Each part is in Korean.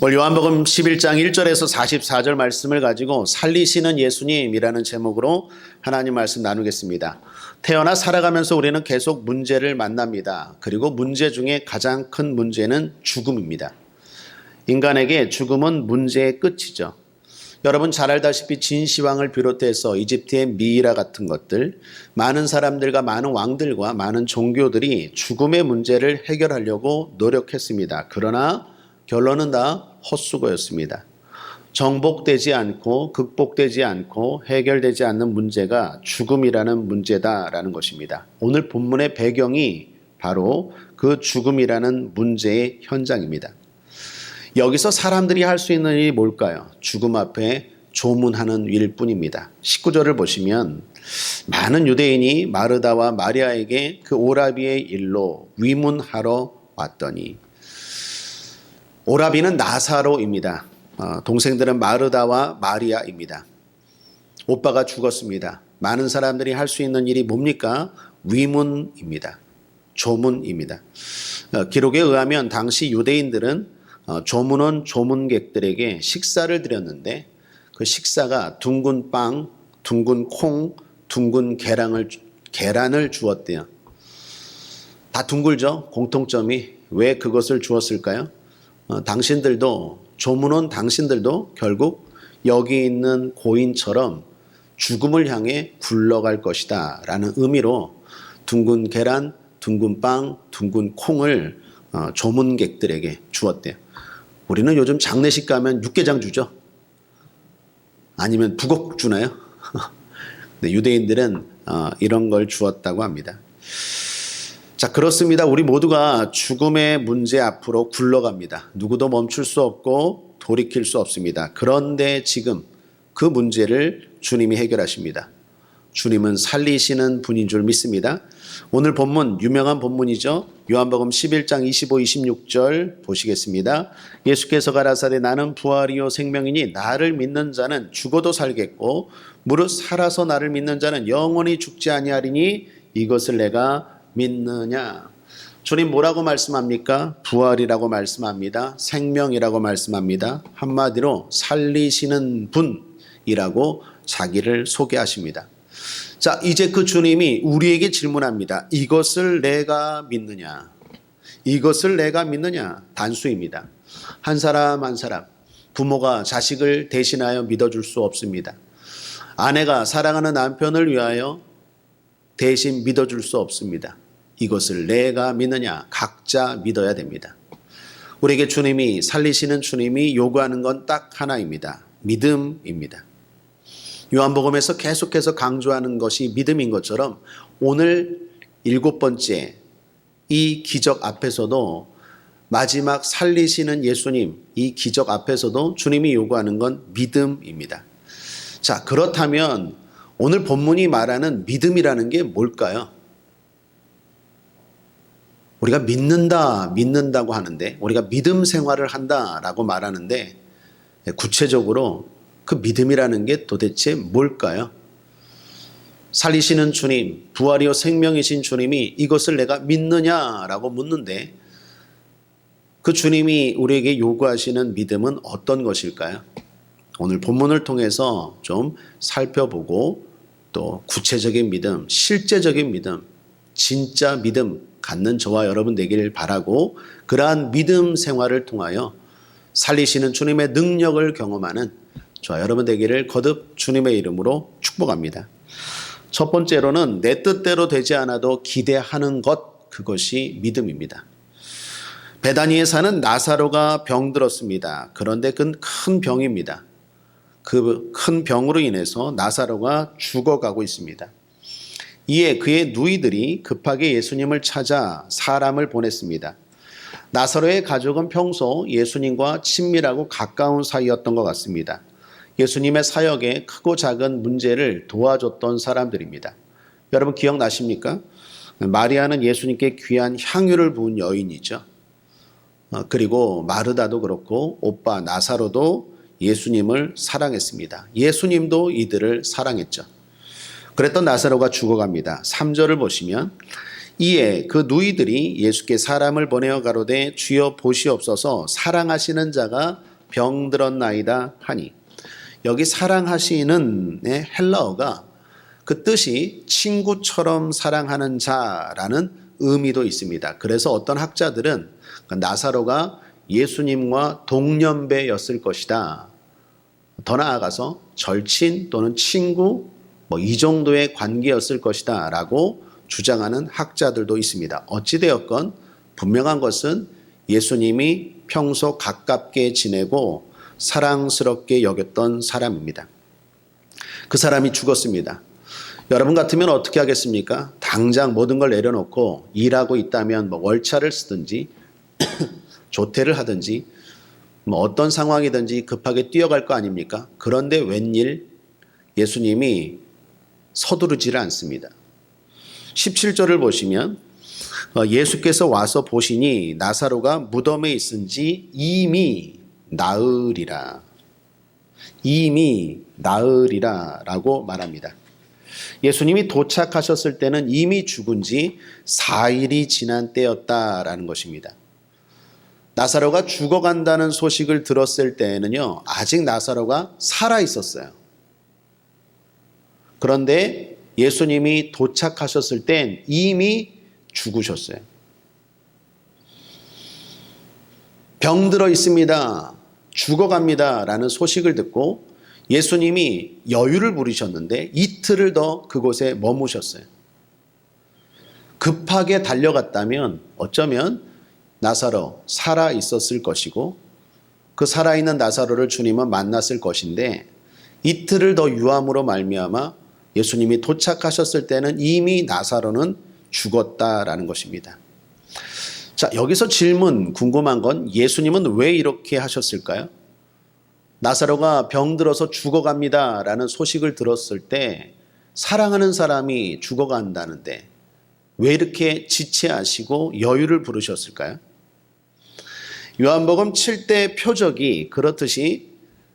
오늘 요한복음 11장 1절에서 44절 말씀을 가지고 살리시는 예수님이라는 제목으로 하나님 말씀 나누겠습니다. 태어나 살아가면서 우리는 계속 문제를 만납니다. 그리고 문제 중에 가장 큰 문제는 죽음입니다. 인간에게 죽음은 문제의 끝이죠. 여러분 잘 알다시피 진시황을 비롯해서 이집트의 미이라 같은 것들, 많은 사람들과 많은 왕들과 많은 종교들이 죽음의 문제를 해결하려고 노력했습니다. 그러나 결론은 다 헛수고였습니다. 정복되지 않고 극복되지 않고 해결되지 않는 문제가 죽음이라는 문제다라는 것입니다. 오늘 본문의 배경이 바로 그 죽음이라는 문제의 현장입니다. 여기서 사람들이 할 수 있는 일이 뭘까요? 죽음 앞에 조문하는 일뿐입니다. 19절을 보시면 많은 유대인이 마르다와 마리아에게 그 오라비의 일로 위문하러 왔더니, 오라비는 나사로입니다. 동생들은 마르다와 마리아입니다. 오빠가 죽었습니다. 많은 사람들이 할 수 있는 일이 뭡니까? 위문입니다. 조문입니다. 기록에 의하면 당시 유대인들은 조문원 조문객들에게 식사를 드렸는데 그 식사가 둥근 빵, 둥근 콩, 둥근 계란을 주었대요. 다 둥글죠? 공통점이. 왜 그것을 주었을까요? 조문원 당신들도 결국 여기 있는 고인처럼 죽음을 향해 굴러갈 것이다 라는 의미로 둥근 계란, 둥근 빵, 둥근 콩을 조문객들에게 주었대요. 우리는 요즘 장례식 가면 육개장 주죠. 아니면 북엇 주나요? 근데 유대인들은 이런 걸 주었다고 합니다. 자, 그렇습니다. 우리 모두가 죽음의 문제 앞으로 굴러갑니다. 누구도 멈출 수 없고 돌이킬 수 없습니다. 그런데 지금 그 문제를 주님이 해결하십니다. 주님은 살리시는 분인 줄 믿습니다. 오늘 본문 유명한 본문이죠. 요한복음 11장 25, 26절 보시겠습니다. 예수께서 가라사대 나는 부활이요 생명이니 나를 믿는 자는 죽어도 살겠고 무릇 살아서 나를 믿는 자는 영원히 죽지 아니하리니 이것을 내가 믿느냐. 주님 뭐라고 말씀합니까? 부활이라고 말씀합니다. 생명이라고 말씀합니다. 한마디로 살리시는 분이라고 자기를 소개하십니다. 자, 이제 그 주님이 우리에게 질문합니다. 이것을 내가 믿느냐? 이것을 내가 믿느냐? 단수입니다. 한 사람 한 사람, 부모가 자식을 대신하여 믿어줄 수 없습니다. 아내가 사랑하는 남편을 위하여 대신 믿어줄 수 없습니다. 이것을 내가 믿느냐? 각자 믿어야 됩니다. 우리에게 주님이, 살리시는 주님이 요구하는 건 딱 하나입니다. 믿음입니다. 요한복음에서 계속해서 강조하는 것이 믿음인 것처럼 오늘 7번째 이 기적 앞에서도, 마지막 살리시는 예수님 이 기적 앞에서도 주님이 요구하는 건 믿음입니다. 자, 그렇다면 오늘 본문이 말하는 믿음이라는 게 뭘까요? 우리가 믿는다고 하는데, 우리가 믿음 생활을 한다라고 말하는데, 구체적으로 그 믿음이라는 게 도대체 뭘까요? 살리시는 주님, 부활이요 생명이신 주님이 이것을 내가 믿느냐라고 묻는데, 그 주님이 우리에게 요구하시는 믿음은 어떤 것일까요? 오늘 본문을 통해서 좀 살펴보고 또 구체적인 믿음, 실제적인 믿음, 진짜 믿음 갖는 저와 여러분 되기를 바라고, 그러한 믿음 생활을 통하여 살리시는 주님의 능력을 경험하는 저와 여러분 되기를 거듭 주님의 이름으로 축복합니다. 첫 번째로는 내 뜻대로 되지 않아도 기대하는 것, 그것이 믿음입니다. 베다니에 사는 나사로가 병들었습니다. 그런데 그건 큰 병입니다. 그 큰 병으로 인해서 나사로가 죽어가고 있습니다. 이에 그의 누이들이 급하게 예수님을 찾아 사람을 보냈습니다. 나사로의 가족은 평소 예수님과 친밀하고 가까운 사이였던 것 같습니다. 예수님의 사역에 크고 작은 문제를 도와줬던 사람들입니다. 여러분 기억나십니까? 마리아는 예수님께 귀한 향유를 부은 여인이죠. 그리고 마르다도 그렇고 오빠 나사로도 예수님을 사랑했습니다. 예수님도 이들을 사랑했죠. 그랬던 나사로가 죽어갑니다. 3절을 보시면 이에 그 누이들이 예수께 사람을 보내어 가로되 주여 보시옵소서 사랑하시는 자가 병들었나이다 하니, 여기 사랑하시는 헬라어가 그 뜻이 친구처럼 사랑하는 자라는 의미도 있습니다. 그래서 어떤 학자들은 나사로가 예수님과 동년배였을 것이다. 더 나아가서 절친 또는 친구 이 정도의 관계였을 것이다 라고 주장하는 학자들도 있습니다. 어찌되었건 분명한 것은 예수님이 평소 가깝게 지내고 사랑스럽게 여겼던 사람입니다. 그 사람이 죽었습니다. 여러분 같으면 어떻게 하겠습니까? 당장 모든 걸 내려놓고 일하고 있다면 월차를 쓰든지 조퇴를 하든지 어떤 상황이든지 급하게 뛰어갈 거 아닙니까? 그런데 웬일 예수님이 서두르지를 않습니다. 17절을 보시면 예수께서 와서 보시니 나사로가 무덤에 있은지 이미 나으리라. 이미 나으리라 라고 말합니다. 예수님이 도착하셨을 때는 이미 죽은 지 4일이 지난 때였다라는 것입니다. 나사로가 죽어간다는 소식을 들었을 때에는요, 아직 나사로가 살아 있었어요. 그런데 예수님이 도착하셨을 땐 이미 죽으셨어요. 병들어 있습니다. 죽어갑니다. 라는 소식을 듣고 예수님이 여유를 부리셨는데 이틀을 더 그곳에 머무셨어요. 급하게 달려갔다면 어쩌면 나사로 살아 있었을 것이고 그 살아있는 나사로를 주님은 만났을 것인데 이틀을 더 유함으로 말미암아 예수님이 도착하셨을 때는 이미 나사로는 죽었다라는 것입니다. 자, 여기서 질문 궁금한 건 예수님은 왜 이렇게 하셨을까요? 나사로가 병들어서 죽어갑니다 라는 소식을 들었을 때 사랑하는 사람이 죽어간다는데 왜 이렇게 지체하시고 여유를 부르셨을까요? 요한복음 7대 표적이 그렇듯이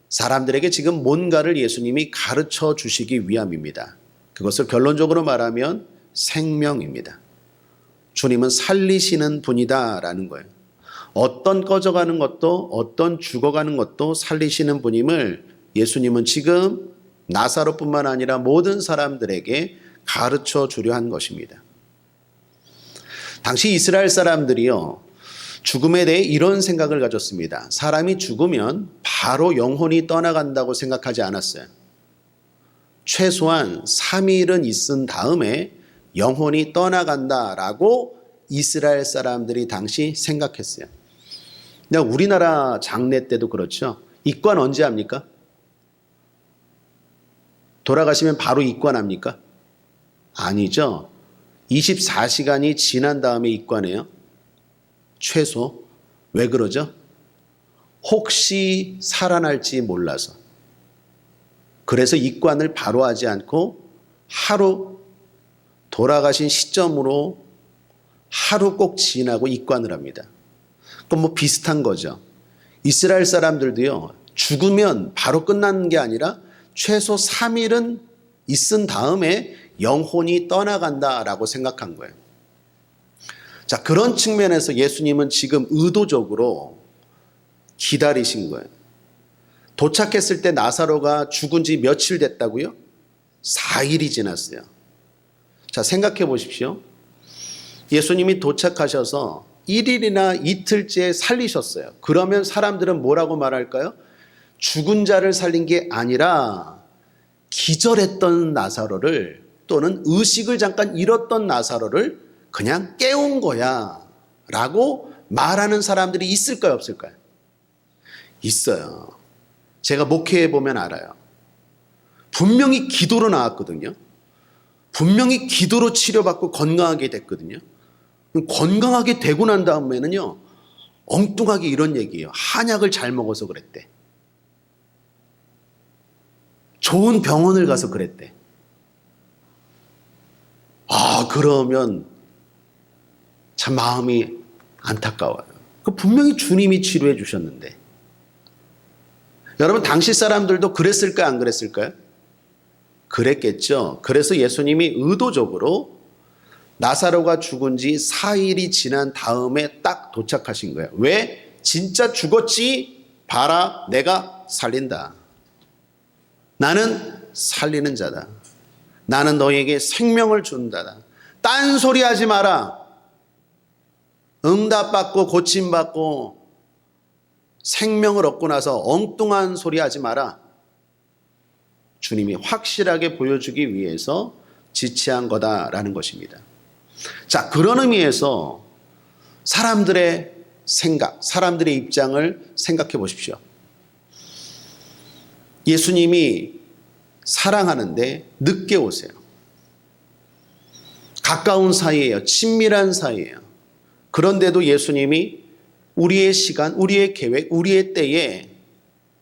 사람들에게 지금 뭔가를 예수님이 가르쳐 주시기 위함입니다. 그것을 결론적으로 말하면 생명입니다. 주님은 살리시는 분이다라는 거예요. 어떤 꺼져가는 것도 어떤 죽어가는 것도 살리시는 분임을 예수님은 지금 나사로뿐만 아니라 모든 사람들에게 가르쳐 주려 한 것입니다. 당시 이스라엘 사람들이요, 죽음에 대해 이런 생각을 가졌습니다. 사람이 죽으면 바로 영혼이 떠나간다고 생각하지 않았어요. 최소한 3일은 있은 다음에 영혼이 떠나간다라고 이스라엘 사람들이 당시 생각했어요. 우리나라 장례 때도 그렇죠. 입관 언제 합니까? 돌아가시면 바로 입관합니까? 아니죠. 24시간이 지난 다음에 입관해요. 최소. 왜 그러죠? 혹시 살아날지 몰라서. 그래서 입관을 바로 하지 않고 하루 돌아가신 시점으로 하루 꼭 지나고 입관을 합니다. 그럼 비슷한 거죠. 이스라엘 사람들도요, 죽으면 바로 끝나는 게 아니라 최소 3일은 있은 다음에 영혼이 떠나간다라고 생각한 거예요. 자, 그런 측면에서 예수님은 지금 의도적으로 기다리신 거예요. 도착했을 때 나사로가 죽은 지 며칠 됐다고요? 4일이 지났어요. 자, 생각해 보십시오. 예수님이 도착하셔서 1일이나 이틀째 살리셨어요. 그러면 사람들은 뭐라고 말할까요? 죽은 자를 살린 게 아니라 기절했던 나사로를 또는 의식을 잠깐 잃었던 나사로를 그냥 깨운 거야 라고 말하는 사람들이 있을까요, 없을까요? 있어요. 제가 목회해 보면 알아요. 분명히 기도로 나왔거든요. 분명히 기도로 치료받고 건강하게 됐거든요. 건강하게 되고 난 다음에는요, 엉뚱하게 이런 얘기예요. 한약을 잘 먹어서 그랬대. 좋은 병원을 가서 그랬대. 아, 그러면 참 마음이 안타까워요. 분명히 주님이 치료해 주셨는데. 여러분, 당시 사람들도 그랬을까요, 안 그랬을까요? 그랬겠죠. 그래서 예수님이 의도적으로 나사로가 죽은 지 4일이 지난 다음에 딱 도착하신 거예요. 왜? 진짜 죽었지? 봐라, 내가 살린다. 나는 살리는 자다. 나는 너에게 생명을 준다. 딴소리 하지 마라. 응답받고 고침받고 생명을 얻고 나서 엉뚱한 소리 하지 마라. 주님이 확실하게 보여주기 위해서 지체한 거다라는 것입니다. 자, 그런 의미에서 사람들의 생각, 사람들의 입장을 생각해 보십시오. 예수님이 사랑하는데 늦게 오세요. 가까운 사이예요. 친밀한 사이예요. 그런데도 예수님이 우리의 시간, 우리의 계획, 우리의 때에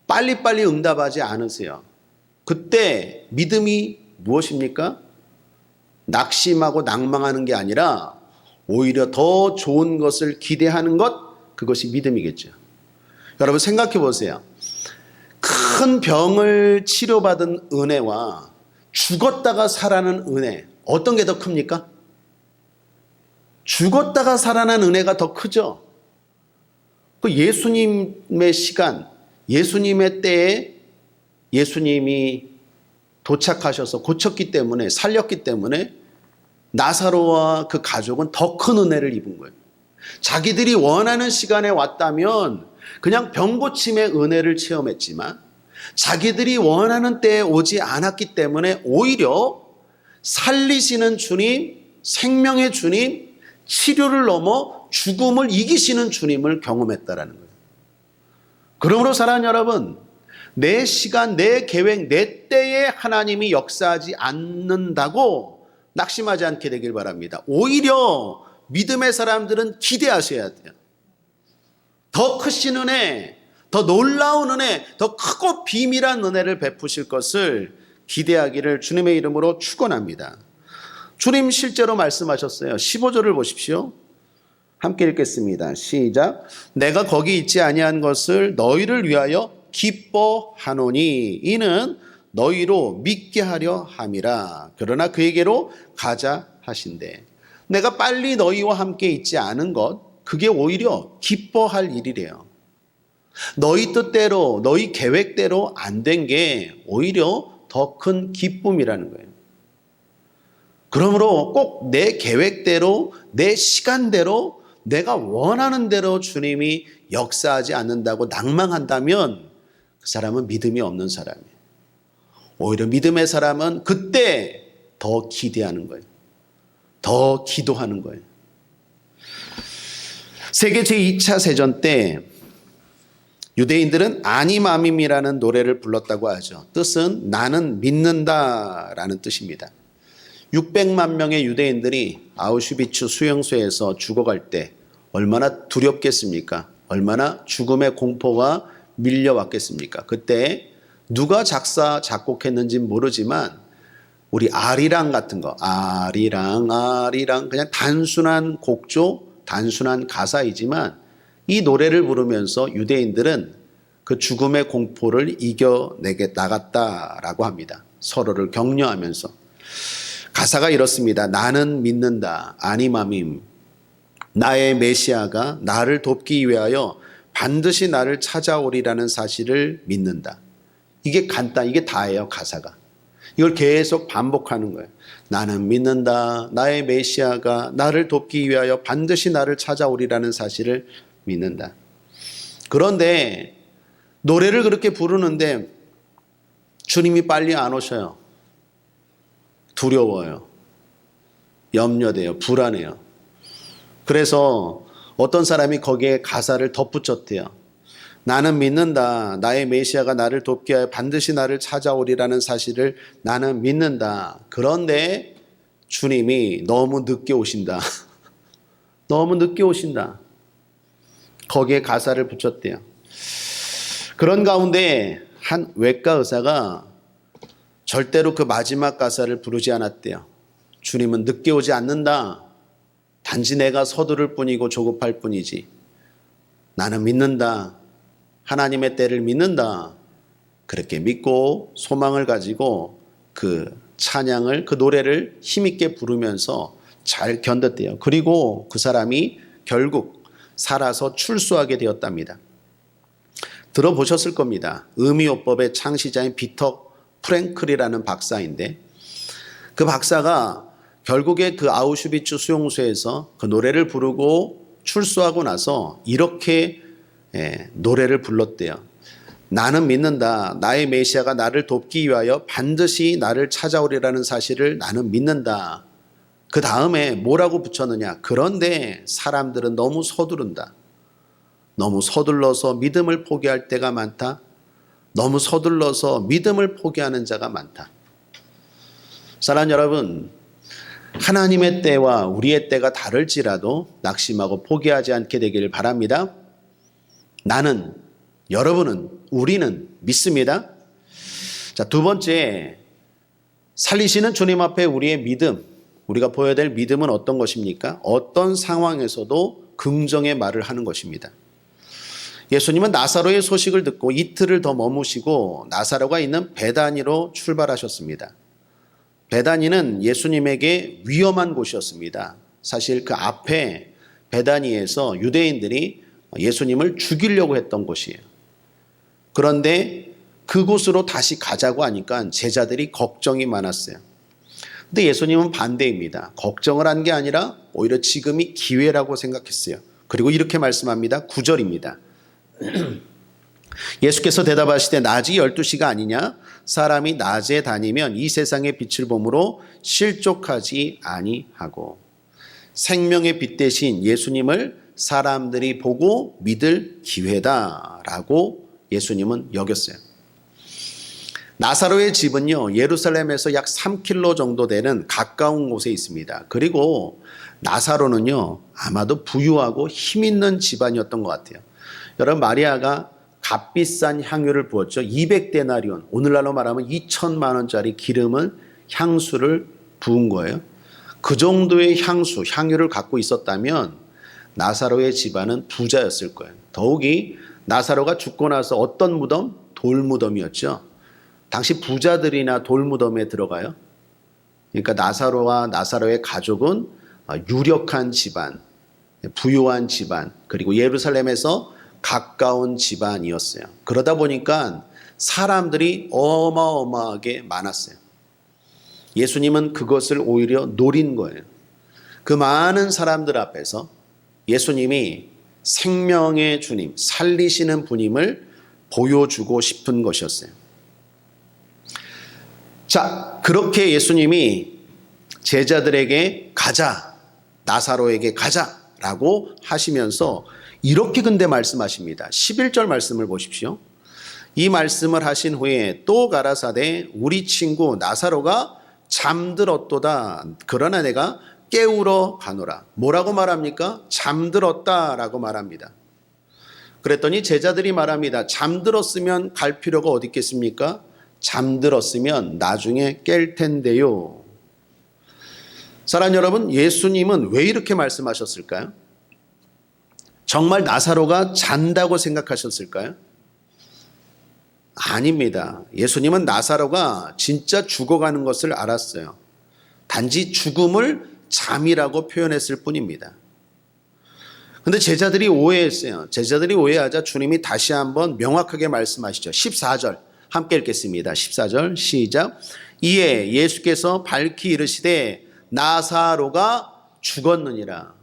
빨리빨리 응답하지 않으세요. 그때 믿음이 무엇입니까? 낙심하고 낭망하는 게 아니라 오히려 더 좋은 것을 기대하는 것, 그것이 믿음이겠죠. 여러분 생각해 보세요. 큰 병을 치료받은 은혜와 죽었다가 살아나는 은혜, 어떤 게 더 큽니까? 죽었다가 살아난 은혜가 더 크죠. 그 예수님의 시간, 예수님의 때에 예수님이 도착하셔서 고쳤기 때문에, 살렸기 때문에 나사로와 그 가족은 더 큰 은혜를 입은 거예요. 자기들이 원하는 시간에 왔다면 그냥 병고침의 은혜를 체험했지만 자기들이 원하는 때에 오지 않았기 때문에 오히려 살리시는 주님, 생명의 주님, 치료를 넘어 죽음을 이기시는 주님을 경험했다라는 거예요. 그러므로 사랑하는 여러분, 내 시간, 내 계획, 내 때에 하나님이 역사하지 않는다고 낙심하지 않게 되길 바랍니다. 오히려 믿음의 사람들은 기대하셔야 돼요. 더 크신 은혜, 더 놀라운 은혜, 더 크고 비밀한 은혜를 베푸실 것을 기대하기를 주님의 이름으로 축원합니다. 주님 실제로 말씀하셨어요. 15절을 보십시오. 함께 읽겠습니다. 시작. 내가 거기 있지 아니한 것을 너희를 위하여 기뻐하노니 이는 너희로 믿게 하려 함이라. 그러나 그에게로 가자 하신대. 내가 빨리 너희와 함께 있지 않은 것, 그게 오히려 기뻐할 일이래요. 너희 뜻대로, 너희 계획대로 안 된 게 오히려 더 큰 기쁨이라는 거예요. 그러므로 꼭 내 계획대로, 내 시간대로, 내가 원하는 대로 주님이 역사하지 않는다고 낭망한다면 그 사람은 믿음이 없는 사람이에요. 오히려 믿음의 사람은 그때 더 기대하는 거예요. 더 기도하는 거예요. 세계 제2차 세전 때 유대인들은 아니마밈이라는 노래를 불렀다고 하죠. 뜻은 나는 믿는다라는 뜻입니다. 600만 명의 유대인들이 아우슈비츠 수용소에서 죽어갈 때 얼마나 두렵겠습니까? 얼마나 죽음의 공포가 밀려왔겠습니까? 그때 누가 작곡했는지는 모르지만 우리 아리랑 같은 거, 아리랑 그냥 단순한 곡조, 단순한 가사이지만 이 노래를 부르면서 유대인들은 그 죽음의 공포를 이겨내게 나갔다라고 합니다. 서로를 격려하면서. 가사가 이렇습니다. 나는 믿는다. 아니마밈. 나의 메시아가 나를 돕기 위하여 반드시 나를 찾아오리라는 사실을 믿는다. 이게 이게 다예요, 가사가. 이걸 계속 반복하는 거예요. 나는 믿는다. 나의 메시아가 나를 돕기 위하여 반드시 나를 찾아오리라는 사실을 믿는다. 그런데 노래를 그렇게 부르는데 주님이 빨리 안 오셔요. 두려워요. 염려돼요. 불안해요. 그래서 어떤 사람이 거기에 가사를 덧붙였대요. 나는 믿는다. 나의 메시아가 나를 돕기 위하여 반드시 나를 찾아오리라는 사실을 나는 믿는다. 그런데 주님이 너무 늦게 오신다. 너무 늦게 오신다. 거기에 가사를 붙였대요. 그런 가운데 한 외과 의사가 절대로 그 마지막 가사를 부르지 않았대요. 주님은 늦게 오지 않는다. 단지 내가 서두를 뿐이고 조급할 뿐이지. 나는 믿는다. 하나님의 때를 믿는다. 그렇게 믿고 소망을 가지고 그 찬양을, 그 노래를 힘있게 부르면서 잘 견뎠대요. 그리고 그 사람이 결국 살아서 출소하게 되었답니다. 들어보셨을 겁니다. 의미요법의 창시자인 비터 프랭클이라는 박사인데, 그 박사가 결국에 그 아우슈비츠 수용소에서 그 노래를 부르고 출소하고 나서 이렇게 노래를 불렀대요. 나는 믿는다. 나의 메시아가 나를 돕기 위하여 반드시 나를 찾아오리라는 사실을 나는 믿는다. 그 다음에 뭐라고 붙였느냐. 그런데 사람들은 너무 서두른다. 너무 서둘러서 믿음을 포기할 때가 많다. 너무 서둘러서 믿음을 포기하는 자가 많다. 사랑하는 여러분, 하나님의 때와 우리의 때가 다를지라도 낙심하고 포기하지 않게 되기를 바랍니다. 나는, 여러분은, 우리는 믿습니다. 자, 두 번째, 살리시는 주님 앞에 우리의 믿음, 우리가 보여야 될 믿음은 어떤 것입니까? 어떤 상황에서도 긍정의 말을 하는 것입니다. 예수님은 나사로의 소식을 듣고 이틀을 더 머무시고 나사로가 있는 베다니로 출발하셨습니다. 베다니는 예수님에게 위험한 곳이었습니다. 사실 그 앞에 베다니에서 유대인들이 예수님을 죽이려고 했던 곳이에요. 그런데 그곳으로 다시 가자고 하니까 제자들이 걱정이 많았어요. 근데 예수님은 반대입니다. 걱정을 한 게 아니라 오히려 지금이 기회라고 생각했어요. 그리고 이렇게 말씀합니다. 9절입니다. 예수께서 대답하시되 낮이 12시가 아니냐? 사람이 낮에 다니면 이 세상의 빛을 보므로 실족하지 아니하고. 생명의 빛 대신 예수님을 사람들이 보고 믿을 기회다라고 예수님은 여겼어요. 나사로의 집은요, 예루살렘에서 약 3km 정도 되는 가까운 곳에 있습니다. 그리고 나사로는요, 아마도 부유하고 힘 있는 집안이었던 것 같아요. 여러분, 마리아가 값비싼 향유를 부었죠. 200데나리온, 오늘날로 말하면 2천만 원짜리 기름은 향수를 부은 거예요. 그 정도의 향유를 갖고 있었다면 나사로의 집안은 부자였을 거예요. 더욱이 나사로가 죽고 나서 어떤 무덤? 돌무덤이었죠. 당시 부자들이나 돌무덤에 들어가요. 그러니까 나사로와 나사로의 가족은 유력한 집안, 부유한 집안, 그리고 예루살렘에서 가까운 집안이었어요. 그러다 보니까 사람들이 어마어마하게 많았어요. 예수님은 그것을 오히려 노린 거예요. 그 많은 사람들 앞에서 예수님이 생명의 주님, 살리시는 분임을 보여주고 싶은 것이었어요. 자, 그렇게 예수님이 제자들에게 가자, 나사로에게 가자라고 하시면서 이렇게 근데 말씀하십니다. 11절 말씀을 보십시오. 이 말씀을 하신 후에 또 가라사대 우리 친구 나사로가 잠들었도다. 그러나 내가 깨우러 가노라. 뭐라고 말합니까? 잠들었다라고 말합니다. 그랬더니 제자들이 말합니다. 잠들었으면 갈 필요가 어디 있겠습니까? 잠들었으면 나중에 깰 텐데요. 사랑하는 여러분, 예수님은 왜 이렇게 말씀하셨을까요? 정말 나사로가 잔다고 생각하셨을까요? 아닙니다. 예수님은 나사로가 진짜 죽어가는 것을 알았어요. 단지 죽음을 잠이라고 표현했을 뿐입니다. 그런데 제자들이 오해했어요. 제자들이 오해하자 주님이 다시 한번 명확하게 말씀하시죠. 14절 함께 읽겠습니다. 14절 시작. 이에 예수께서 밝히 이르시되 나사로가 죽었느니라.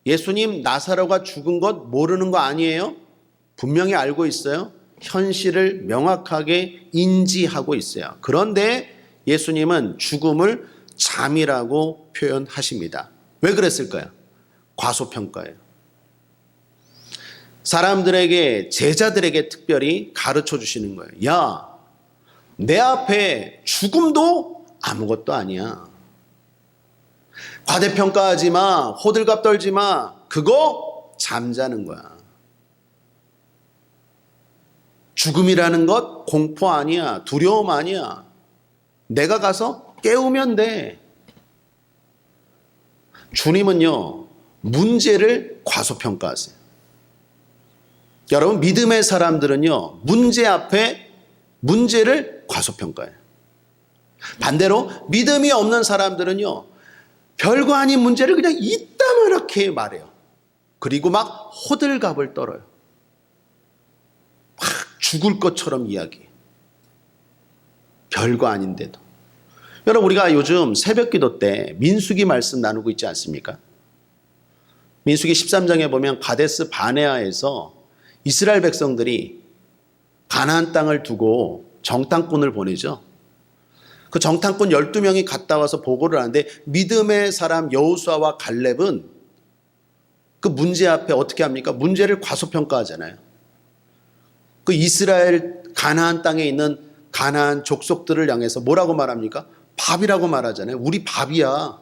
예수님 나사로가 죽은 것 모르는 거 아니에요? 분명히 알고 있어요. 현실을 명확하게 인지하고 있어요. 그런데 예수님은 죽음을 잠이라고 표현하십니다. 왜 그랬을까요? 과소평가예요. 사람들에게, 제자들에게 특별히 가르쳐 주시는 거예요. 야, 내 앞에 죽음도 아무것도 아니야. 과대평가하지 마. 호들갑 떨지 마. 그거 잠자는 거야. 죽음이라는 것 공포 아니야. 두려움 아니야. 내가 가서 깨우면 돼. 주님은요, 문제를 과소평가하세요. 여러분, 믿음의 사람들은요, 문제 앞에 문제를 과소평가해요. 반대로 믿음이 없는 사람들은요, 별거 아닌 문제를 그냥 이따만하게 말해요. 그리고 막 호들갑을 떨어요. 막 죽을 것처럼 이야기해요. 별거 아닌데도. 여러분, 우리가 요즘 새벽기도 때 민수기 말씀 나누고 있지 않습니까? 민수기 13장에 보면 가데스 바네아에서 이스라엘 백성들이 가나안 땅을 두고 정탐꾼을 보내죠. 그 정탐꾼 12명이 갔다 와서 보고를 하는데 믿음의 사람 여호수아와 갈렙은 그 문제 앞에 어떻게 합니까? 문제를 과소평가하잖아요. 그 이스라엘 가나안 땅에 있는 가나안 족속들을 향해서 뭐라고 말합니까? 밥이라고 말하잖아요. 우리 밥이야.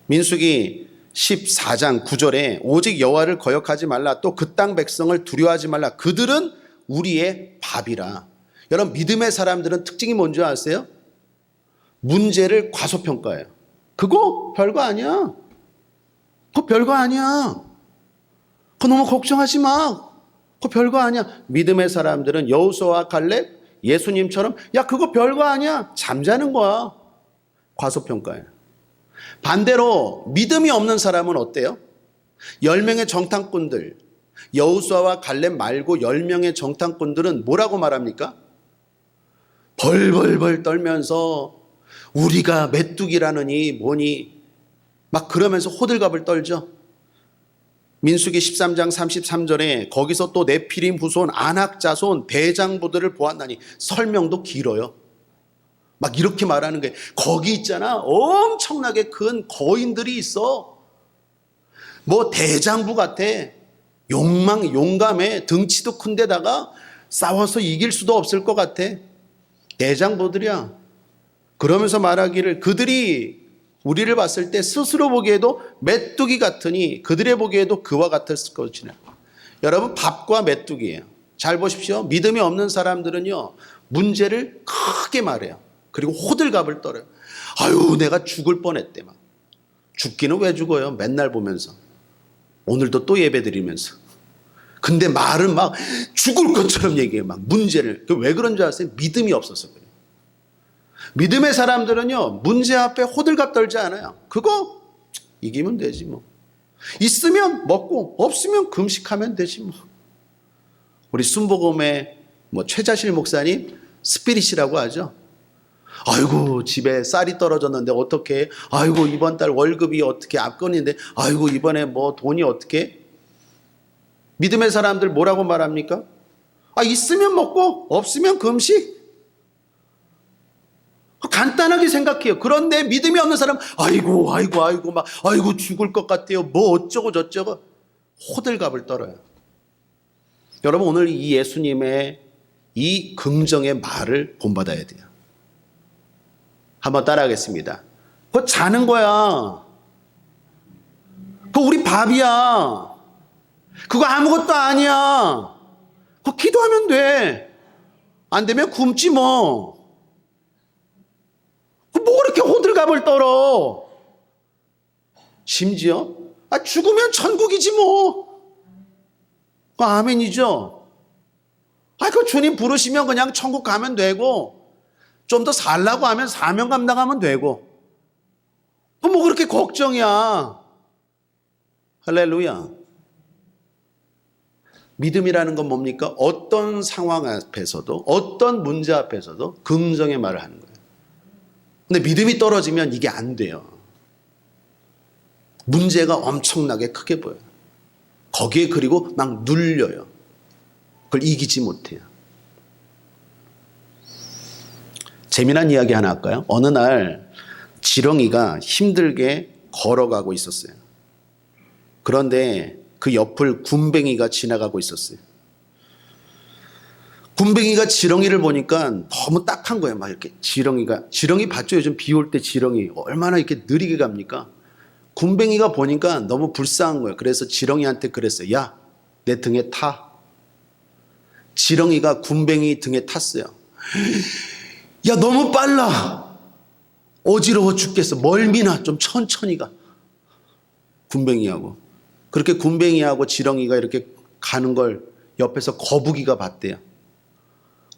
민수기 14장 9절에 오직 여호와를 거역하지 말라. 또 그 땅 백성을 두려워하지 말라. 그들은 우리의 밥이라. 여러분, 믿음의 사람들은 특징이 뭔지 아세요? 문제를 과소평가해요. 그거 별거 아니야. 그거 별거 아니야. 그거 너무 걱정하지 마. 그거 별거 아니야. 믿음의 사람들은 여호수아와 갈렙, 예수님처럼 야 그거 별거 아니야. 잠자는 거야. 과소평가해요. 반대로 믿음이 없는 사람은 어때요? 10명의 정탐꾼들, 여호수아와 갈렙 말고 10명의 정탐꾼들은 뭐라고 말합니까? 벌벌벌 떨면서 우리가 메뚜기라느니 뭐니 막 그러면서 호들갑을 떨죠. 민수기 13장 33절에 거기서 또 네피림 후손, 아낙 자손, 대장부들을 보았나니 설명도 길어요. 막 이렇게 말하는 거예요. 거기 있잖아. 엄청나게 큰 거인들이 있어. 뭐 대장부 같아. 용감해. 등치도 큰 데다가 싸워서 이길 수도 없을 것 같아. 대장부들이야. 그러면서 말하기를 그들이 우리를 봤을 때 스스로 보기에도 메뚜기 같으니 그들의 보기에도 그와 같았을 것이네. 여러분, 밥과 메뚜기예요. 잘 보십시오. 믿음이 없는 사람들은요, 문제를 크게 말해요. 그리고 호들갑을 떨어요. 아유, 내가 죽을 뻔했대. 막. 죽기는 왜 죽어요? 맨날 보면서. 오늘도 또 예배 드리면서. 근데 말은 막 죽을 것처럼 얘기해요. 막 문제를. 왜 그런 줄 아세요? 믿음이 없어서 그래요. 믿음의 사람들은요, 문제 앞에 호들갑 떨지 않아요. 그거 이기면 되지 뭐. 있으면 먹고 없으면 금식하면 되지 뭐. 우리 순복음의 최자실 목사님 스피릿이라고 하죠. 아이고 집에 쌀이 떨어졌는데 어떻게? 아이고 이번 달 월급이 어떻게 압권인데 아이고 이번에 뭐 돈이 어떻게? 믿음의 사람들 뭐라고 말합니까? 아, 있으면 먹고 없으면 금식. 간단하게 생각해요. 그런데 믿음이 없는 사람 아이고 막 아이고 죽을 것 같아요. 뭐 어쩌고 저쩌고 호들갑을 떨어요. 여러분, 오늘 이 예수님의 이 긍정의 말을 본받아야 돼요. 한번 따라하겠습니다. 그거 자는 거야. 그거 우리 밥이야. 그거 아무것도 아니야. 그거 기도하면 돼. 안 되면 굶지 뭐. 뭐 그렇게 호들갑을 떨어. 심지어 죽으면 천국이지 뭐. 아멘이죠. 그 주님 부르시면 그냥 천국 가면 되고 좀 더 살라고 하면 사명 감당하면 되고 뭐 그렇게 걱정이야. 할렐루야. 믿음이라는 건 뭡니까? 어떤 상황 앞에서도 어떤 문제 앞에서도 긍정의 말을 하는 거예요. 근데 믿음이 떨어지면 이게 안 돼요. 문제가 엄청나게 크게 보여요. 거기에 그리고 막 눌려요. 그걸 이기지 못해요. 재미난 이야기 하나 할까요? 어느 날 지렁이가 힘들게 걸어가고 있었어요. 그런데 그 옆을 굼벵이가 지나가고 있었어요. 굼벵이가 지렁이를 보니까 너무 딱한 거예요. 막 이렇게 지렁이 봤죠? 요즘 비 올 때 지렁이 얼마나 이렇게 느리게 갑니까? 굼벵이가 보니까 너무 불쌍한 거예요. 그래서 지렁이한테 그랬어요. 야, 내 등에 타. 지렁이가 굼벵이 등에 탔어요. 야, 너무 빨라. 어지러워 죽겠어. 멀미나. 좀 천천히 가. 굼벵이하고. 그렇게 굼벵이하고 지렁이가 이렇게 가는 걸 옆에서 거북이가 봤대요.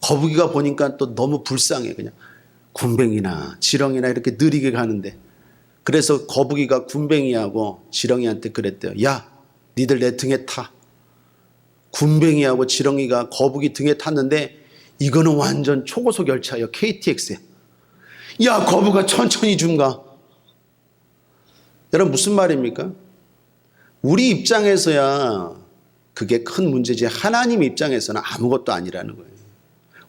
거북이가 보니까 또 너무 불쌍해. 그냥 굼벵이나 지렁이나 이렇게 느리게 가는데 그래서 거북이가 군뱅이하고 지렁이한테 그랬대요. 야, 니들 내 등에 타. 군뱅이하고 지렁이가 거북이 등에 탔는데 이거는 완전 초고속 열차예요. KTX에. 야, 거북아 천천히 좀 가. 여러분 무슨 말입니까? 우리 입장에서야 그게 큰 문제지 하나님 입장에서는 아무것도 아니라는 거예요.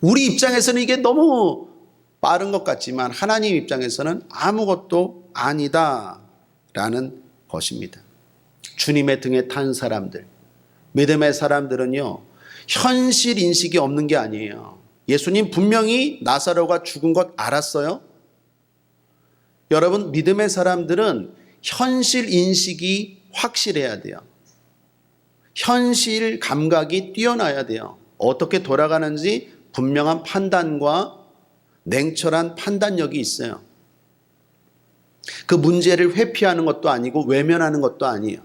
우리 입장에서는 이게 너무 빠른 것 같지만 하나님 입장에서는 아무것도 아니다라는 것입니다. 주님의 등에 탄 사람들, 믿음의 사람들은요, 현실 인식이 없는 게 아니에요. 예수님 분명히 나사로가 죽은 것 알았어요. 여러분, 믿음의 사람들은 현실 인식이 확실해야 돼요. 현실 감각이 뛰어나야 돼요. 어떻게 돌아가는지 분명한 판단과 냉철한 판단력이 있어요. 그 문제를 회피하는 것도 아니고 외면하는 것도 아니에요.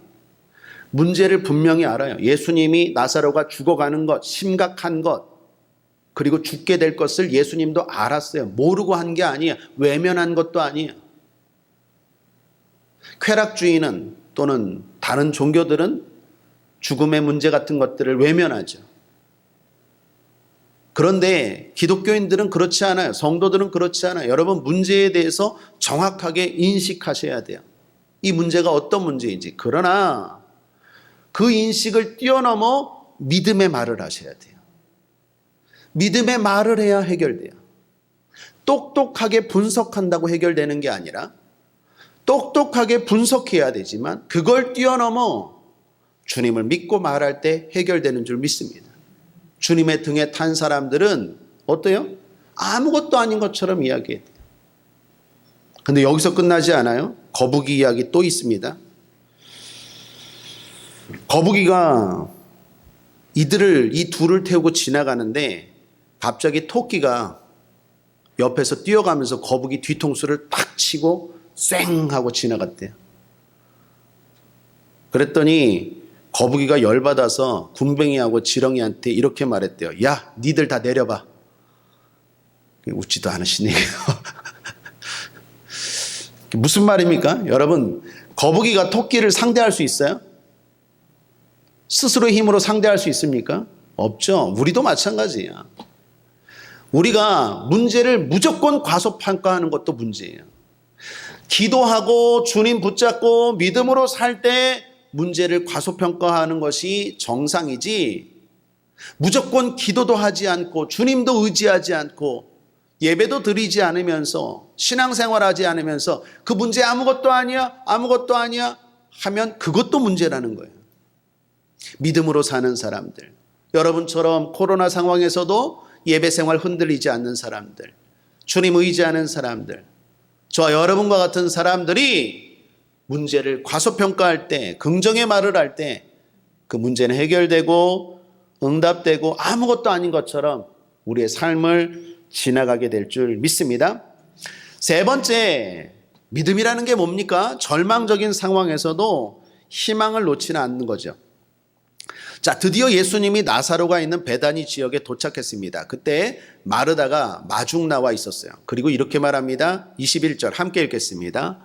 문제를 분명히 알아요. 예수님이 나사로가 죽어가는 것, 심각한 것, 그리고 죽게 될 것을 예수님도 알았어요. 모르고 한 게 아니에요. 외면한 것도 아니에요. 쾌락주의는 또는 다른 종교들은 죽음의 문제 같은 것들을 외면하죠. 그런데 기독교인들은 그렇지 않아요. 성도들은 그렇지 않아요. 여러분 문제에 대해서 정확하게 인식하셔야 돼요. 이 문제가 어떤 문제인지. 그러나 그 인식을 뛰어넘어 믿음의 말을 하셔야 돼요. 믿음의 말을 해야 해결돼요. 똑똑하게 분석한다고 해결되는 게 아니라 똑똑하게 분석해야 되지만 그걸 뛰어넘어 주님을 믿고 말할 때 해결되는 줄 믿습니다. 주님의 등에 탄 사람들은 어때요? 아무것도 아닌 것처럼 이야기해요. 근데 여기서 끝나지 않아요. 거북이 이야기 또 있습니다. 거북이가 이 둘을 태우고 지나가는데 갑자기 토끼가 옆에서 뛰어가면서 거북이 뒤통수를 탁 치고 쌩 하고 지나갔대요. 그랬더니 거북이가 열받아서 군뱅이하고 지렁이한테 이렇게 말했대요. 야, 니들 다 내려봐. 웃지도 않으시네요. 무슨 말입니까? 여러분, 거북이가 토끼를 상대할 수 있어요? 스스로의 힘으로 상대할 수 있습니까? 없죠. 우리도 마찬가지예요. 우리가 문제를 무조건 과소평가하는 것도 문제예요. 기도하고 주님 붙잡고 믿음으로 살 때 문제를 과소평가하는 것이 정상이지, 무조건 기도도 하지 않고 주님도 의지하지 않고 예배도 드리지 않으면서 신앙생활하지 않으면서 그 문제 아무것도 아니야 하면 그것도 문제라는 거예요. 믿음으로 사는 사람들, 여러분처럼 코로나 상황에서도 예배생활 흔들리지 않는 사람들, 주님 의지하는 사람들, 저와 여러분과 같은 사람들이 문제를 과소평가할 때, 긍정의 말을 할 때 그 문제는 해결되고 응답되고 아무것도 아닌 것처럼 우리의 삶을 지나가게 될 줄 믿습니다. 세 번째, 믿음이라는 게 뭡니까? 절망적인 상황에서도 희망을 놓지는 않는 거죠. 자, 드디어 예수님이 나사로가 있는 베다니 지역에 도착했습니다. 그때 마르다가 마중 나와 있었어요. 그리고 이렇게 말합니다. 21절 함께 읽겠습니다.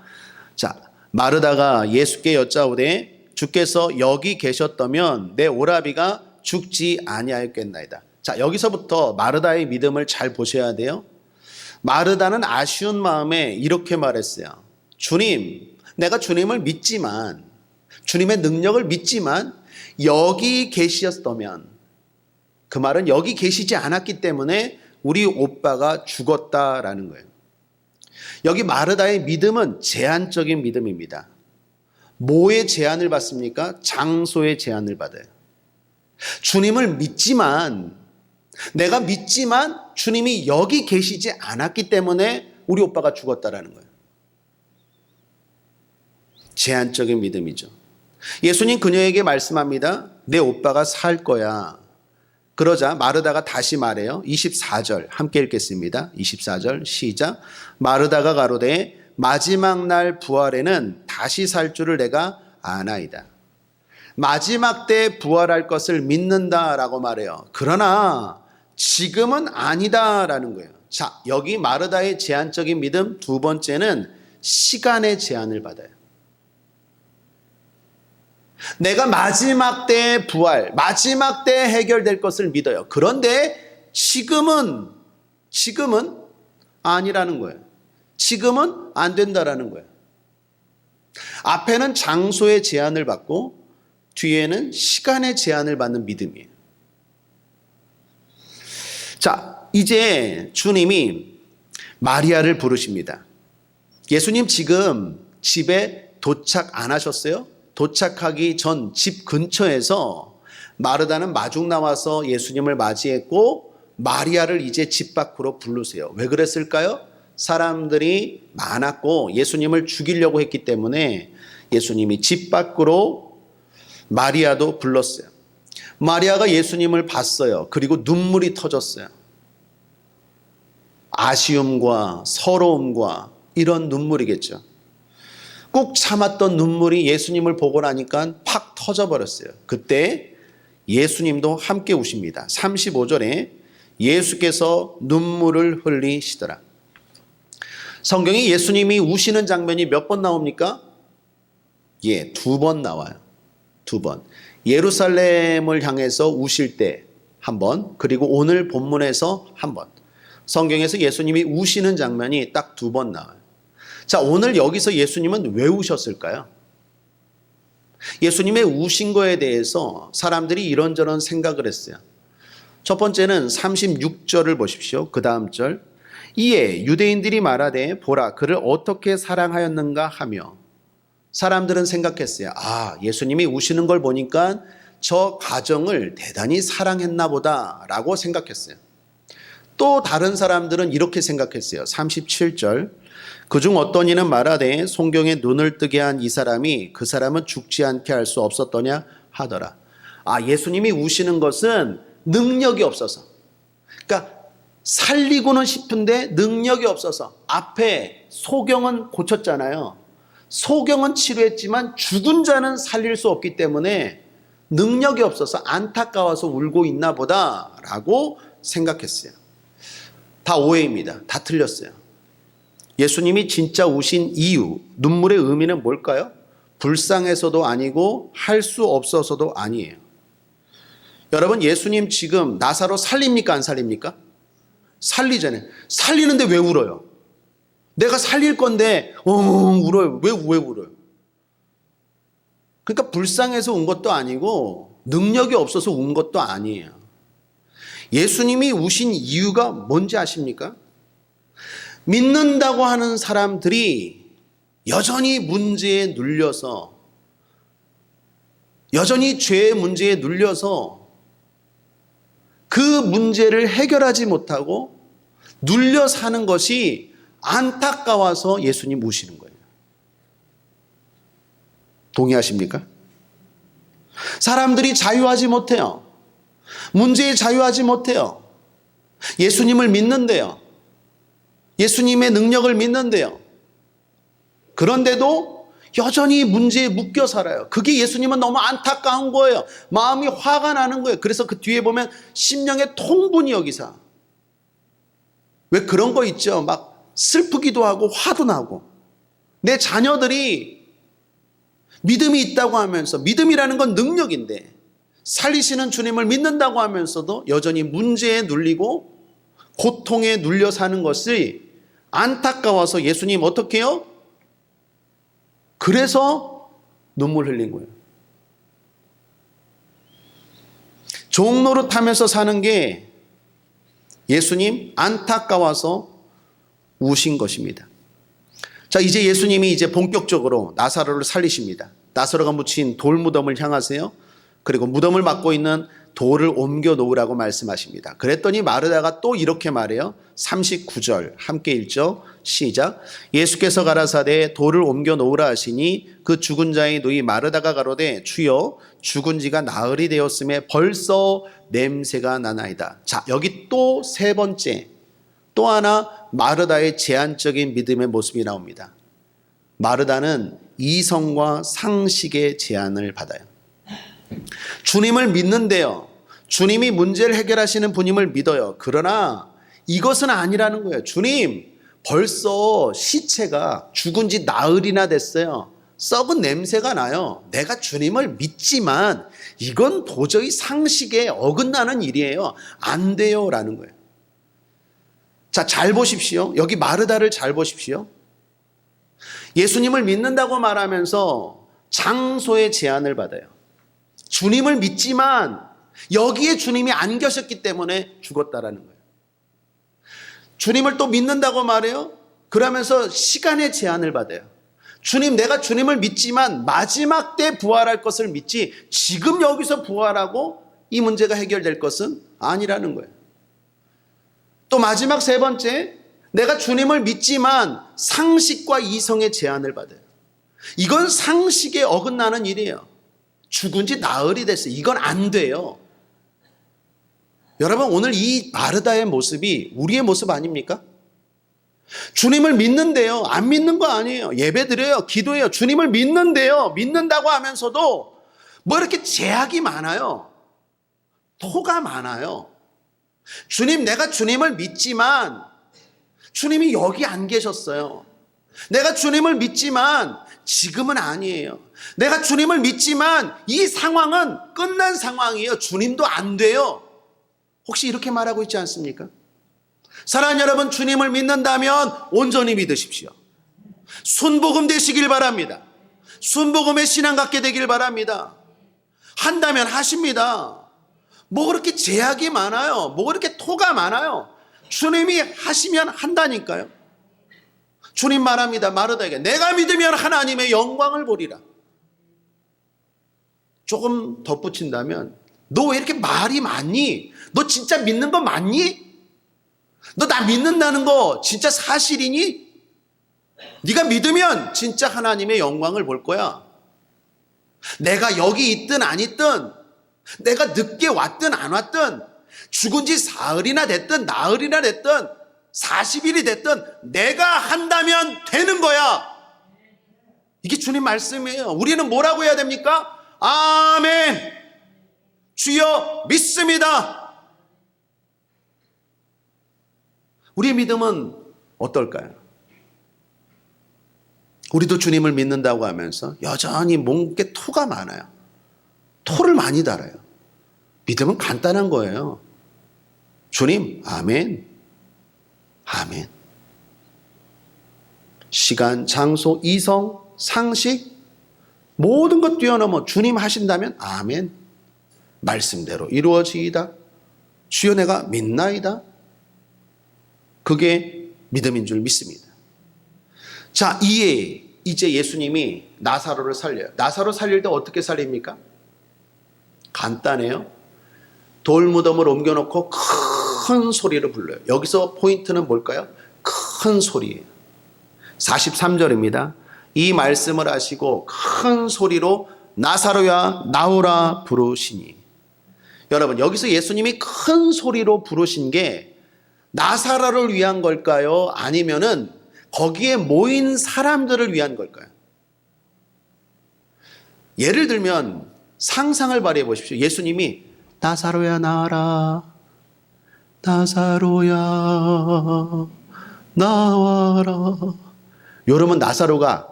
자, 마르다가 예수께 여짜오되 주께서 여기 계셨다면 내 오라비가 죽지 아니하였겠나이다. 자, 여기서부터 마르다의 믿음을 잘 보셔야 돼요. 마르다는 아쉬운 마음에 이렇게 말했어요. 주님, 내가 주님을 믿지만, 주님의 능력을 믿지만 여기 계셨다면, 그 말은 여기 계시지 않았기 때문에 우리 오빠가 죽었다라는 거예요. 여기 마르다의 믿음은 제한적인 믿음입니다. 뭐의 제한을 받습니까? 장소의 제한을 받아요. 주님을 믿지만, 내가 믿지만 주님이 여기 계시지 않았기 때문에 우리 오빠가 죽었다라는 거예요. 제한적인 믿음이죠. 예수님 그녀에게 말씀합니다. 내 오빠가 살 거야. 그러자 마르다가 다시 말해요. 24절 함께 읽겠습니다. 24절 시작. 마르다가 가로되 마지막 날 부활에는 다시 살 줄을 내가 아나이다. 마지막 때 부활할 것을 믿는다라고 말해요. 그러나 지금은 아니다라는 거예요. 자, 여기 마르다의 제한적인 믿음 두 번째는 시간의 제한을 받아요. 내가 마지막 때에 부활, 마지막 때에 해결될 것을 믿어요. 그런데 지금은 아니라는 거예요. 지금은 안 된다라는 거예요. 앞에는 장소의 제한을 받고 뒤에는 시간의 제한을 받는 믿음이에요. 자, 이제 주님이 마리아를 부르십니다. 예수님 지금 집에 도착 안 하셨어요? 도착하기 전 집 근처에서 마르다는 마중 나와서 예수님을 맞이했고 마리아를 이제 집 밖으로 부르세요. 왜 그랬을까요? 사람들이 많았고 예수님을 죽이려고 했기 때문에 예수님이 집 밖으로 마리아도 불렀어요. 마리아가 예수님을 봤어요. 그리고 눈물이 터졌어요. 아쉬움과 서러움과 이런 눈물이겠죠. 꾹 참았던 눈물이 예수님을 보고 나니까 팍 터져버렸어요. 그때 예수님도 함께 우십니다. 35절에 예수께서 눈물을 흘리시더라. 성경에 예수님이 우시는 장면이 몇 번 나옵니까? 예, 2번 나와요. 2번. 예루살렘을 향해서 우실 때 한 번, 그리고 오늘 본문에서 한 번. 성경에서 예수님이 우시는 장면이 딱 2번 나와요. 자, 오늘 여기서 예수님은 왜 우셨을까요? 예수님의 우신 거에 대해서 사람들이 이런저런 생각을 했어요. 첫 번째는 36절을 보십시오. 그 다음 절. 이에 유대인들이 말하되 보라 그를 어떻게 사랑하였는가 하며 사람들은 생각했어요. 아, 예수님이 우시는 걸 보니까 저 가정을 대단히 사랑했나 보다라고 생각했어요. 또 다른 사람들은 이렇게 생각했어요. 37절. 그중 어떤 이는 말하되 송경에 눈을 뜨게 한 이 사람이 그 사람은 죽지 않게 할 수 없었더냐 하더라. 아, 예수님이 우시는 것은 능력이 없어서, 그러니까 살리고는 싶은데 능력이 없어서. 앞에 소경은 고쳤잖아요. 소경은 치료했지만 죽은 자는 살릴 수 없기 때문에 능력이 없어서 안타까워서 울고 있나 보다라고 생각했어요. 다 오해입니다. 다 틀렸어요. 예수님이 진짜 우신 이유, 눈물의 의미는 뭘까요? 불쌍해서도 아니고 할 수 없어서도 아니에요. 여러분, 예수님 지금 나사로 살립니까? 안 살립니까? 살리잖아요. 살리는데 왜 울어요? 내가 살릴 건데 울어요. 왜 울어요? 그러니까 불쌍해서 운 것도 아니고 능력이 없어서 운 것도 아니에요. 예수님이 우신 이유가 뭔지 아십니까? 믿는다고 하는 사람들이 여전히 문제에 눌려서, 여전히 죄의 문제에 눌려서 그 문제를 해결하지 못하고 눌려 사는 것이 안타까워서 예수님 우시는 거예요. 동의하십니까? 사람들이 자유하지 못해요. 문제에 자유하지 못해요. 예수님을 믿는데요. 예수님의 능력을 믿는데요. 그런데도 여전히 문제에 묶여 살아요. 그게 예수님은 너무 안타까운 거예요. 마음이 화가 나는 거예요. 그래서 그 뒤에 보면 심령의 통분이 여기서. 왜 그런 거 있죠? 막 슬프기도 하고 화도 나고. 내 자녀들이 믿음이 있다고 하면서, 믿음이라는 건 능력인데 살리시는 주님을 믿는다고 하면서도 여전히 문제에 눌리고 고통에 눌려 사는 것이 안타까워서 예수님 어떻게 해요? 그래서 눈물 흘린 거예요. 종노릇하면서 사는 게 예수님 안타까워서 우신 것입니다. 자, 이제 예수님이 이제 본격적으로 나사로를 살리십니다. 나사로가 묻힌 돌무덤을 향하세요. 그리고 무덤을 막고 있는 돌을 옮겨 놓으라고 말씀하십니다. 그랬더니 마르다가 또 이렇게 말해요. 39절 함께 읽죠. 시작. 예수께서 가라사대 돌을 옮겨 놓으라 하시니 그 죽은 자의 누이 마르다가 가로되 주여 죽은 지가 나흘이 되었음에 벌써 냄새가 나나이다. 자, 여기 또 세 번째, 또 하나 마르다의 제한적인 믿음의 모습이 나옵니다. 마르다는 이성과 상식의 제한을 받아요. 주님을 믿는데요. 주님이 문제를 해결하시는 분임을 믿어요. 그러나 이것은 아니라는 거예요. 주님, 벌써 시체가 죽은 지 나흘이나 됐어요. 썩은 냄새가 나요. 내가 주님을 믿지만 이건 도저히 상식에 어긋나는 일이에요. 안 돼요. 라는 거예요. 자, 잘 보십시오. 여기 마르다를 잘 보십시오. 예수님을 믿는다고 말하면서 장소의 제한을 받아요. 주님을 믿지만 여기에 주님이 안 계셨기 때문에 죽었다라는 거예요. 주님을 또 믿는다고 말해요. 그러면서 시간의 제한을 받아요. 주님, 내가 주님을 믿지만 마지막 때 부활할 것을 믿지 지금 여기서 부활하고 이 문제가 해결될 것은 아니라는 거예요. 또 마지막 세 번째, 내가 주님을 믿지만 상식과 이성의 제한을 받아요. 이건 상식에 어긋나는 일이에요. 죽은 지 나흘이 됐어요. 이건 안 돼요. 여러분, 오늘 이 마르다의 모습이 우리의 모습 아닙니까? 주님을 믿는데요. 안 믿는 거 아니에요. 예배드려요. 기도해요. 주님을 믿는데요. 믿는다고 하면서도 뭐 이렇게 제약이 많아요. 토가 많아요. 주님, 내가 주님을 믿지만 주님이 여기 안 계셨어요. 내가 주님을 믿지만 지금은 아니에요. 내가 주님을 믿지만 이 상황은 끝난 상황이에요. 주님도 안 돼요. 혹시 이렇게 말하고 있지 않습니까? 사랑하는 여러분, 주님을 믿는다면 온전히 믿으십시오. 순복음 되시길 바랍니다. 순복음의 신앙 갖게 되길 바랍니다. 한다면 하십니다. 뭐 그렇게 제약이 많아요? 뭐 그렇게 토가 많아요? 주님이 하시면 한다니까요. 주님 말합니다. 마르다에게 내가 믿으면 하나님의 영광을 보리라. 조금 덧붙인다면 너 왜 이렇게 말이 많니? 너 진짜 믿는 거 맞니? 너 나 믿는다는 거 진짜 사실이니? 네가 믿으면 진짜 하나님의 영광을 볼 거야. 내가 여기 있든 안 있든, 내가 늦게 왔든 안 왔든, 죽은 지 사흘이나 됐든 나흘이나 됐든 40일이 됐든 내가 한다면 되는 거야. 이게 주님 말씀이에요. 우리는 뭐라고 해야 됩니까? 아멘. 주여 믿습니다. 우리의 믿음은 어떨까요? 우리도 주님을 믿는다고 하면서 여전히 뭔가 토가 많아요. 토를 많이 달아요. 믿음은 간단한 거예요. 주님, 아멘. 아멘. 시간, 장소, 이성, 상식 모든 것 뛰어넘어 주님 하신다면 아멘. 말씀대로 이루어지이다. 주여 내가 믿나이다. 그게 믿음인 줄 믿습니다. 자, 이제 예수님이 나사로를 살려요. 나사로 살릴 때 어떻게 살립니까? 간단해요. 돌무덤을 옮겨놓고 큰 소리를 불러요. 여기서 포인트는 뭘까요? 큰 소리예요. 43절입니다. 이 말씀을 하시고 큰 소리로 나사로야 나오라 부르시니. 여러분, 여기서 예수님이 큰 소리로 부르신 게 나사로를 위한 걸까요? 아니면은 거기에 모인 사람들을 위한 걸까요? 예를 들면 상상을 발휘해 보십시오. 예수님이 나사로야 나와라. 나사로야 나와라. 이러면 나사로가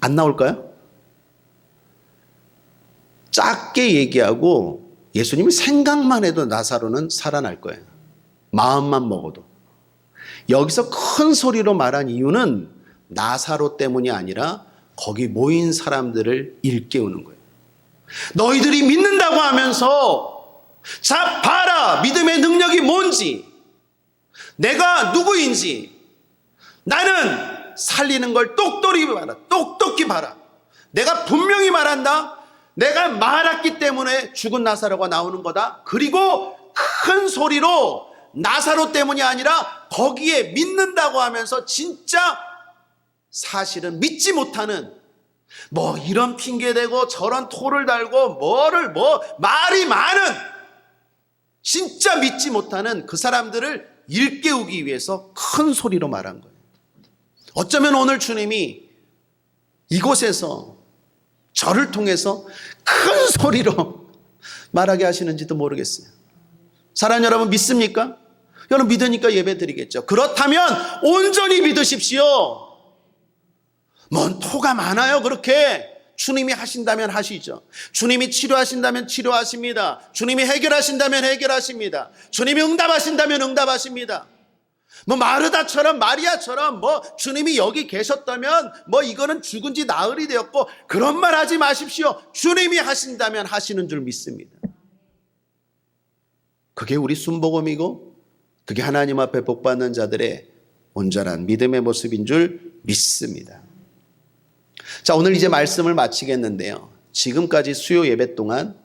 안 나올까요? 작게 얘기하고 예수님이 생각만 해도 나사로는 살아날 거예요. 마음만 먹어도. 여기서 큰 소리로 말한 이유는 나사로 때문이 아니라 거기 모인 사람들을 일깨우는 거예요. 너희들이 믿는다고 하면서 자 봐라, 믿음의 능력이 뭔지, 내가 누구인지, 나는 살리는 걸 똑똑히 봐라. 내가 분명히 말한다. 내가 말했기 때문에 죽은 나사로가 나오는 거다. 그리고 큰 소리로 나사로 때문이 아니라 거기에 믿는다고 하면서 진짜 사실은 믿지 못하는, 뭐 이런 핑계 대고 저런 토를 달고 말이 많은, 진짜 믿지 못하는 그 사람들을 일깨우기 위해서 큰 소리로 말한 거예요. 어쩌면 오늘 주님이 이곳에서 저를 통해서 큰 소리로 말하게 하시는지도 모르겠어요. 사랑하는 여러분, 믿습니까? 여러분 믿으니까 예배 드리겠죠. 그렇다면 온전히 믿으십시오. 뭔 토가 많아요 그렇게. 주님이 하신다면 하시죠. 주님이 치료하신다면 치료하십니다. 주님이 해결하신다면 해결하십니다. 주님이 응답하신다면 응답하십니다. 뭐 마르다처럼 마리아처럼 뭐 주님이 여기 계셨다면 뭐 이거는 죽은 지 나흘이 되었고 그런 말 하지 마십시오. 주님이 하신다면 하시는 줄 믿습니다. 그게 우리 순복음이고 그게 하나님 앞에 복받는 자들의 온전한 믿음의 모습인 줄 믿습니다. 자, 오늘 이제 말씀을 마치겠는데요. 지금까지 수요 예배 동안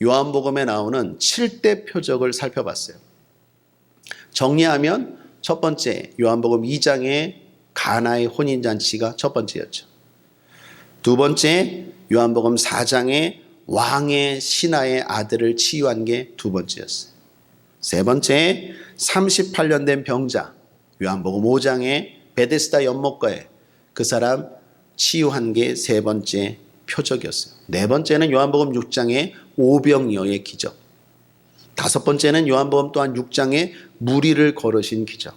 요한복음에 나오는 7대 표적을 살펴봤어요. 정리하면 첫 번째, 요한복음 2장의 가나의 혼인잔치가 첫 번째였죠. 두 번째, 요한복음 4장의 왕의 신하의 아들을 치유한 게 두 번째였어요. 세 번째, 38년 된 병자, 요한복음 5장의 베데스다 연못가에 그 사람 치유한 게 세 번째 표적이었어요. 네 번째는 요한복음 6장의 오병이어의 기적. 다섯 번째는 요한복음 또한 6장의 무리를 걸으신 기적.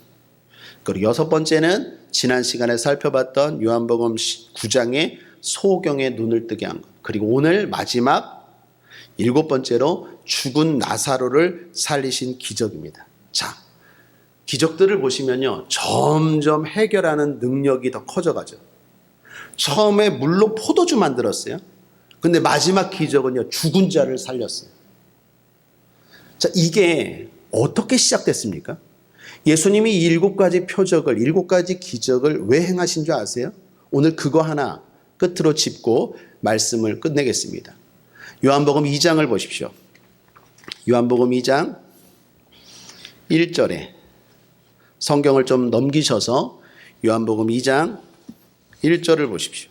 그리고 여섯 번째는 지난 시간에 살펴봤던 요한복음 9장의 소경의 눈을 뜨게 한 것. 그리고 오늘 마지막 일곱 번째로 죽은 나사로를 살리신 기적입니다. 자, 기적들을 보시면요, 점점 해결하는 능력이 더 커져가죠. 처음에 물로 포도주 만들었어요. 근데 마지막 기적은요, 죽은 자를 살렸어요. 자, 이게 어떻게 시작됐습니까? 예수님이 이 7가지 표적을, 7가지 기적을 왜 행하신 줄 아세요? 오늘 그거 하나 끝으로 짚고 말씀을 끝내겠습니다. 요한복음 2장을 보십시오. 요한복음 2장 1절에 성경을 좀 넘기셔서 요한복음 2장 1절을 보십시오.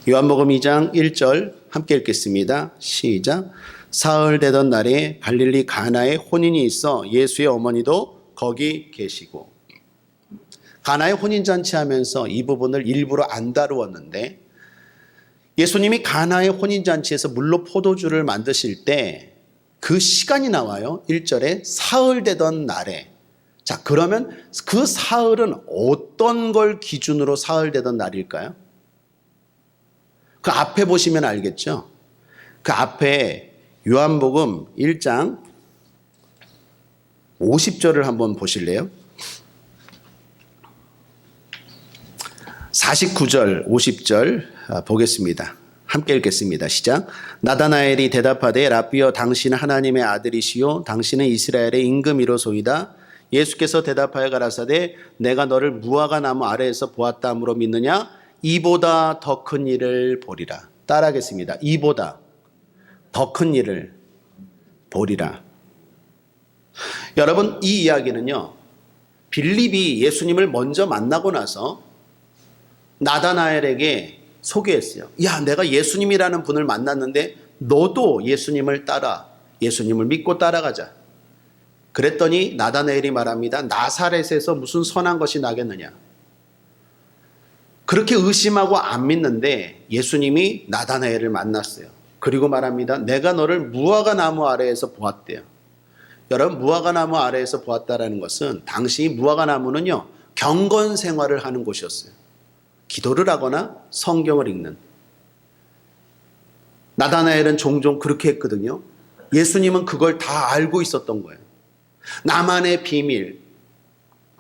요한복음 2장 1절 함께 읽겠습니다. 시작. 사흘 되던 날에 갈릴리 가나에 혼인이 있어 예수의 어머니도 거기 계시고. 가나의 혼인잔치 하면서 이 부분을 일부러 안 다루었는데 예수님이 가나의 혼인잔치에서 물로 포도주를 만드실 때 그 시간이 나와요. 1절에 사흘 되던 날에. 자, 그러면 그 사흘은 어떤 걸 기준으로 사흘 되던 날일까요? 그 앞에 보시면 알겠죠? 그 앞에 요한복음 1장 50절을 한번 보실래요? 49절, 50절 보겠습니다. 함께 읽겠습니다. 시작. 나다나엘이 대답하되 라삐여 당신은 하나님의 아들이시요 당신은 이스라엘의 임금이로소이다. 예수께서 대답하여 가라사대 내가 너를 무화과 나무 아래에서 보았다 함으로 믿느냐? 이보다 더 큰 일을 보리라. 따라하겠습니다. 이보다 더 큰 일을 보리라. 여러분, 이 이야기는요, 빌립이 예수님을 먼저 만나고 나서 나다나엘에게 소개했어요. 야, 내가 예수님이라는 분을 만났는데 너도 예수님을 따라, 예수님을 믿고 따라가자. 그랬더니 나다나엘이 말합니다. 나사렛에서 무슨 선한 것이 나겠느냐. 그렇게 의심하고 안 믿는데 예수님이 나다나엘을 만났어요. 그리고 말합니다. 내가 너를 무화과 나무 아래에서 보았대요. 여러분, 무화과 나무 아래에서 보았다라는 것은 당시 무화과 나무는요, 경건 생활을 하는 곳이었어요. 기도를 하거나 성경을 읽는. 나다나엘은 종종 그렇게 했거든요. 예수님은 그걸 다 알고 있었던 거예요. 나만의 비밀,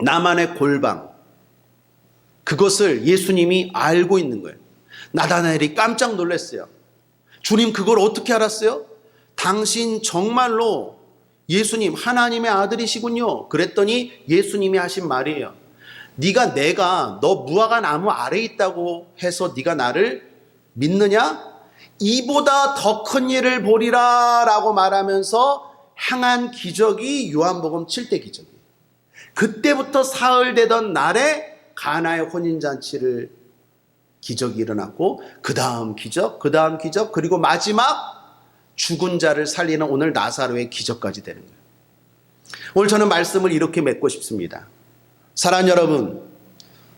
나만의 골방, 그것을 예수님이 알고 있는 거예요. 나다나엘이 깜짝 놀랐어요. 주님, 그걸 어떻게 알았어요? 당신 정말로 예수님 하나님의 아들이시군요. 그랬더니 예수님이 하신 말이에요. 내가 너 무화과 나무 아래에 있다고 해서 네가 나를 믿느냐? 이보다 더 큰 일을 보리라 라고 말하면서 행한 기적이 요한복음 7대 기적이에요. 그때부터 사흘 되던 날에 가나의 혼인잔치를 기적이 일어났고 그 다음 기적, 그 다음 기적, 그리고 마지막 죽은 자를 살리는 오늘 나사로의 기적까지 되는 거예요. 오늘 저는 말씀을 이렇게 맺고 싶습니다. 사랑하는 여러분,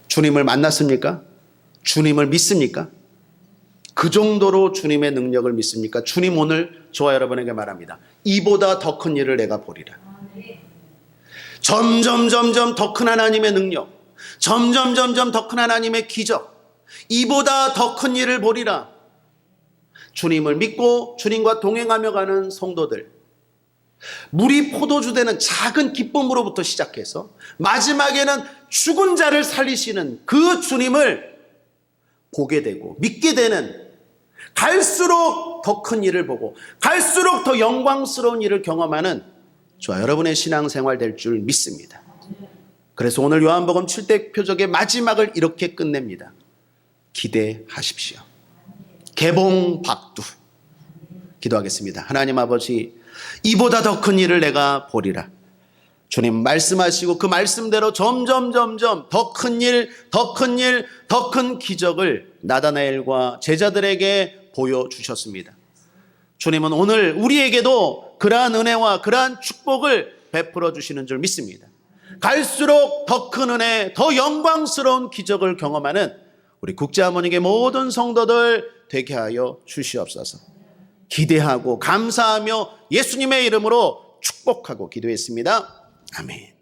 주님을 만났습니까? 주님을 믿습니까? 그 정도로 주님의 능력을 믿습니까? 주님 오늘 저와 여러분에게 말합니다. 이보다 더 큰 일을 내가 보리라. 점점 더 큰 하나님의 능력, 점점 더 큰 하나님의 기적, 이보다 더 큰 일을 보리라. 주님을 믿고 주님과 동행하며 가는 성도들, 물이 포도주 되는 작은 기쁨으로부터 시작해서 마지막에는 죽은 자를 살리시는 그 주님을 보게 되고 믿게 되는, 갈수록 더 큰 일을 보고 갈수록 더 영광스러운 일을 경험하는 저와 여러분의 신앙생활 될 줄 믿습니다. 그래서 오늘 요한복음 7대 표적의 마지막을 이렇게 끝냅니다. 기대하십시오. 개봉박두. 기도하겠습니다. 하나님 아버지, 이보다 더 큰 일을 내가 보리라. 주님 말씀하시고 그 말씀대로 점점 더 큰 일, 더 큰 기적을 나다나엘과 제자들에게 보여주셨습니다. 주님은 오늘 우리에게도 그러한 은혜와 그러한 축복을 베풀어 주시는 줄 믿습니다. 갈수록 더 큰 은혜, 더 영광스러운 기적을 경험하는 우리 국제하모니의 모든 성도들 되게 하여 주시옵소서. 기대하고 감사하며 예수님의 이름으로 축복하고 기도했습니다. 아멘.